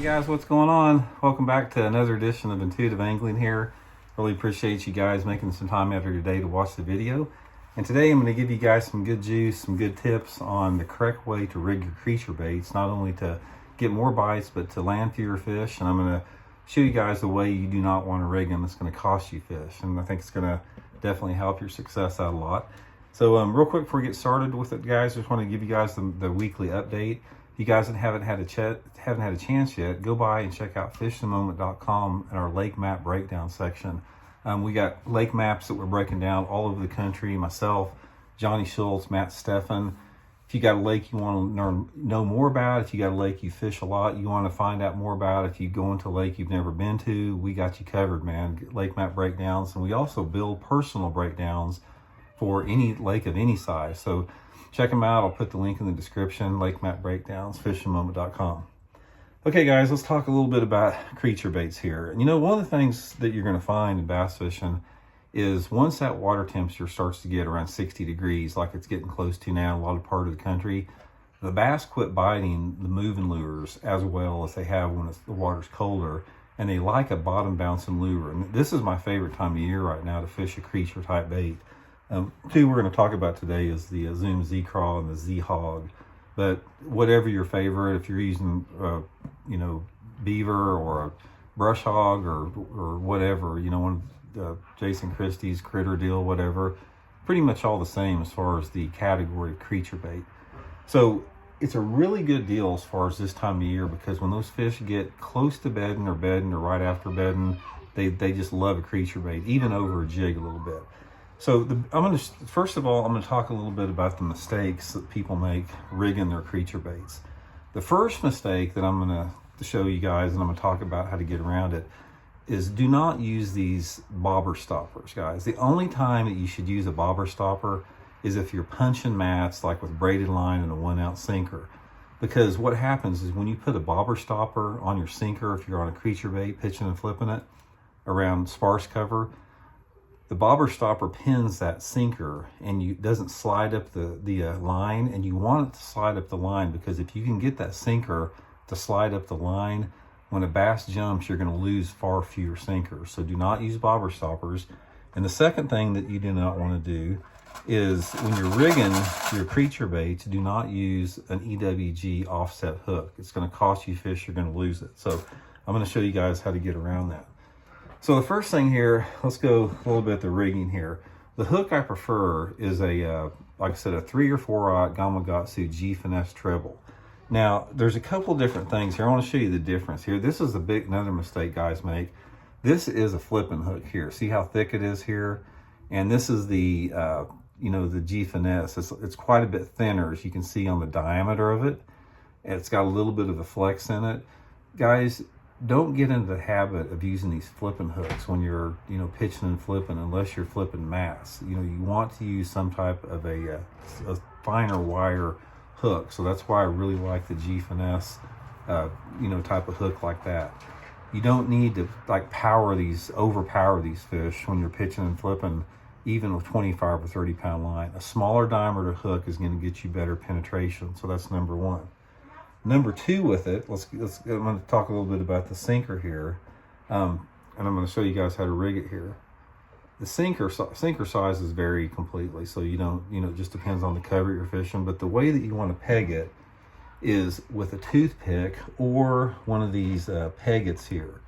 Hey guys, what's going on? Welcome back to another edition of Intuitive Angling here. Really appreciate you guys making some time out of your day to watch the video. And today I'm going to give you guys some good juice, some good tips on the correct way to rig your creature baits, not only to get more bites, but to land fewer fish. And I'm going to show you guys the way you do not want to rig them. It's going to cost you fish. And I think it's going to definitely help your success out a lot. So real quick before we get started with it, guys, just want to give you guys the weekly update. If you guys haven't had a chance yet, go by and check out fishinthemoment.com in our lake map breakdown section. We got lake maps that we're breaking down all over the country. Myself, Johnny Schultz, Matt Steffen. If you got a lake you want to know more about, if you got a lake you fish a lot, you want to find out more about, if you go into a lake you've never been to, we got you covered, man. Lake map breakdowns, and we also build personal breakdowns for any lake of any size. So check them out. I'll put the link in the description. Lake map breakdowns, fishinthemoment.com. Okay, guys, let's talk a little bit about creature baits here. And you know, one of the things that you're going to find in bass fishing is once that water temperature starts to get around 60 degrees, like it's getting close to now in a lot of part of the country, the bass quit biting the moving lures as well as they have when the water's colder, and they like a bottom bouncing lure. And this is my favorite time of year right now to fish a creature type bait. Two we're going to talk about today is the Zoom Z-Craw and the Z-Hog. But whatever your favorite, if you're using, beaver or a brush hog or whatever, one of Jason Christie's critter deal, whatever, pretty much all the same as far as the category of creature bait. So it's a really good deal as far as this time of year, because when those fish get close to bedding or right after bedding, they just love a creature bait, even over a jig a little bit. So first of all, I'm going to talk a little bit about the mistakes that people make rigging their creature baits. The first mistake that I'm going to show you guys, and I'm going to talk about how to get around it, is do not use these bobber stoppers, guys. The only time that you should use a bobber stopper is if you're punching mats, like with braided line and a 1 ounce sinker. Because what happens is when you put a bobber stopper on your sinker, if you're on a creature bait, pitching and flipping it around sparse cover, the bobber stopper pins that sinker and doesn't slide up the line, and you want it to slide up the line, because if you can get that sinker to slide up the line, when a bass jumps, you're going to lose far fewer sinkers. So do not use bobber stoppers. And the second thing that you do not want to do is when you're rigging your creature baits, do not use an EWG offset hook. It's going to cost you fish, you're going to lose it. So I'm going to show you guys how to get around that. So the first thing here, let's go a little bit the rigging here. The hook I prefer is like I said, a 3 or 4 Gamakatsu G Finesse treble. Now, there's a couple different things here. I want to show you the difference here. This is another mistake guys make. This is a flipping hook here. See how thick it is here? And this is the, the G Finesse. It's quite a bit thinner, as you can see on the diameter of it. It's got a little bit of a flex in it. Guys, don't get into the habit of using these flipping hooks when you're, pitching and flipping, unless you're flipping mass. You want to use some type of a finer wire hook. So that's why I really like the G Finesse, type of hook like that. You don't need to overpower these fish when you're pitching and flipping, even with 25 or 30 pound line. A smaller diameter hook is going to get you better penetration. So that's number one. Number two with it, I'm going to talk a little bit about the sinker here, and I'm going to show you guys how to rig it here. The sinker sizes vary completely, so you don't, it just depends on the cover you're fishing, but the way that you want to peg it is with a toothpick or one of these peggets here.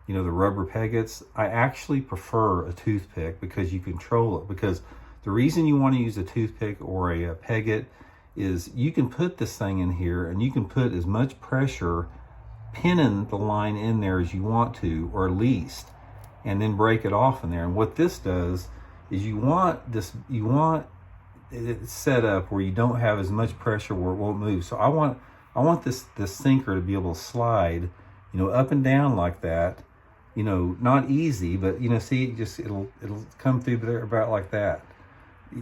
The rubber peggets. I actually prefer a toothpick because you control it, because the reason you want to use a toothpick or a pegget is you can put this thing in here and you can put as much pressure pinning the line in there as you want to, or least, and then break it off in there. And what this does is you want it set up where you don't have as much pressure where it won't move. So I want this sinker to be able to slide, up and down like that, not easy, but see, it'll come through there about like that.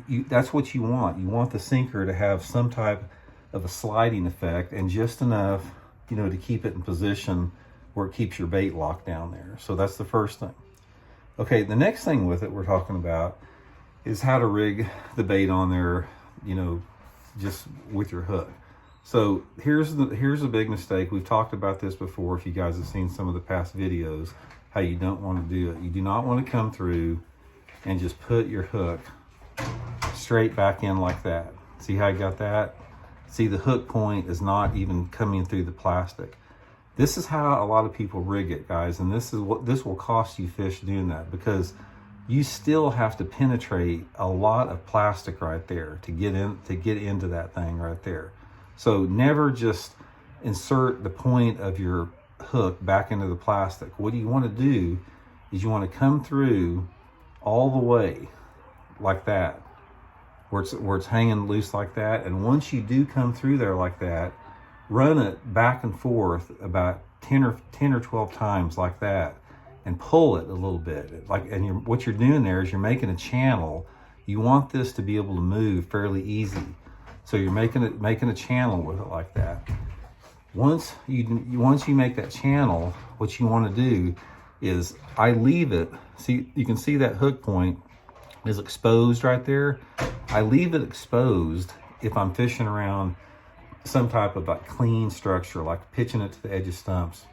That's what you want. You want the sinker to have some type of a sliding effect, and just enough, to keep it in position where it keeps your bait locked down there. So that's the first thing. Okay, the next thing with it we're talking about is how to rig the bait on there, just with your hook. So here's a big mistake. We've talked about this before. If you guys have seen some of the past videos, how you don't want to do it. You do not want to come through and just put your hook straight back in like that. See how I got that? See, the hook point is not even coming through the plastic. This is how a lot of people rig it, guys, and this will cost you fish doing that, because you still have to penetrate a lot of plastic right there to get into that thing right there. So never just insert the point of your hook back into the plastic. What you want to do is you want to come through all the way like that, where it's hanging loose like that. And once you do come through there like that, run it back and forth about 10 or 12 times like that, and pull it a little bit. What you're doing there is you're making a channel. You want this to be able to move fairly easy, so you're making a channel with it like that. Once you make that channel, what you want to do is I leave it. See, you can see that hook point is exposed right there. I leave it exposed if I'm fishing around some type of like clean structure, like pitching it to the edge of stumps,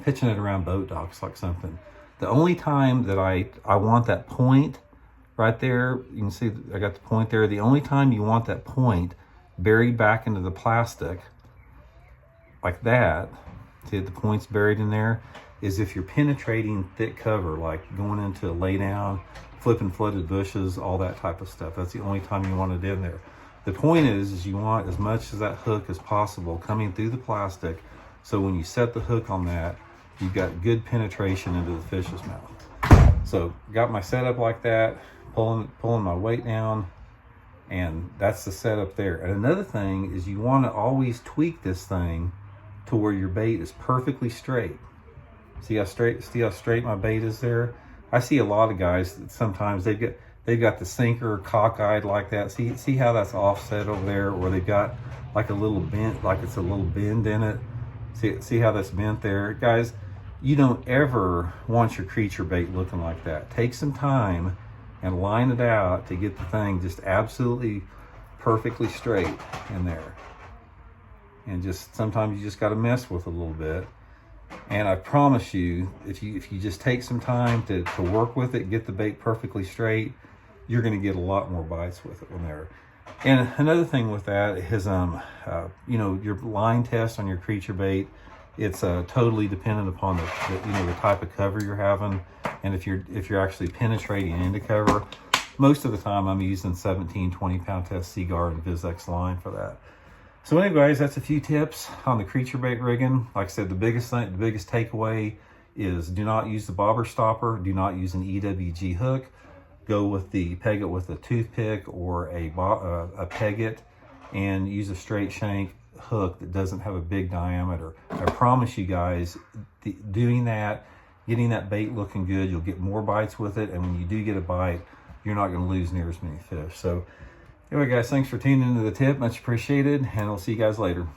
pitching it around boat docks, like something. The only time that I want that point right there, you can see I got the point there. The only time you want that point buried back into the plastic like that, see the point's buried in there, is if you're penetrating thick cover, like going into a lay down, flipping flooded bushes, all that type of stuff. That's the only time you want it in there. The point is you want as much of that hook as possible coming through the plastic, so when you set the hook on that, you've got good penetration into the fish's mouth. So got my setup like that, pulling my weight down, and that's the setup there. And another thing is you want to always tweak this thing to where your bait is perfectly straight. See how straight my bait is there? I see a lot of guys that sometimes they've got the sinker cockeyed like that. See how that's offset over there, or they've got like a little bent, like it's a little bend in it. See how that's bent there? Guys, you don't ever want your creature bait looking like that. Take some time and line it out to get the thing just absolutely perfectly straight in there. And just sometimes you just got to mess with it a little bit. And I promise you, if you just take some time to work with it, get the bait perfectly straight, you're going to get a lot more bites with it when they're. And another thing with that is, your line test on your creature bait, it's totally dependent upon the type of cover you're having, and if you're actually penetrating into cover. Most of the time, I'm using 17, 20-pound test Seaguar and VizX line for that. So anyways, that's a few tips on the creature bait rigging. Like I said, the biggest takeaway is do not use the bobber stopper. Do not use an EWG hook. Go with peg it with a toothpick or a peg it, and use a straight shank hook that doesn't have a big diameter. I promise you guys, doing that, getting that bait looking good, you'll get more bites with it. And when you do get a bite, you're not going to lose near as many fish. So anyway, guys, thanks for tuning into the tip. Much appreciated, and I'll see you guys later.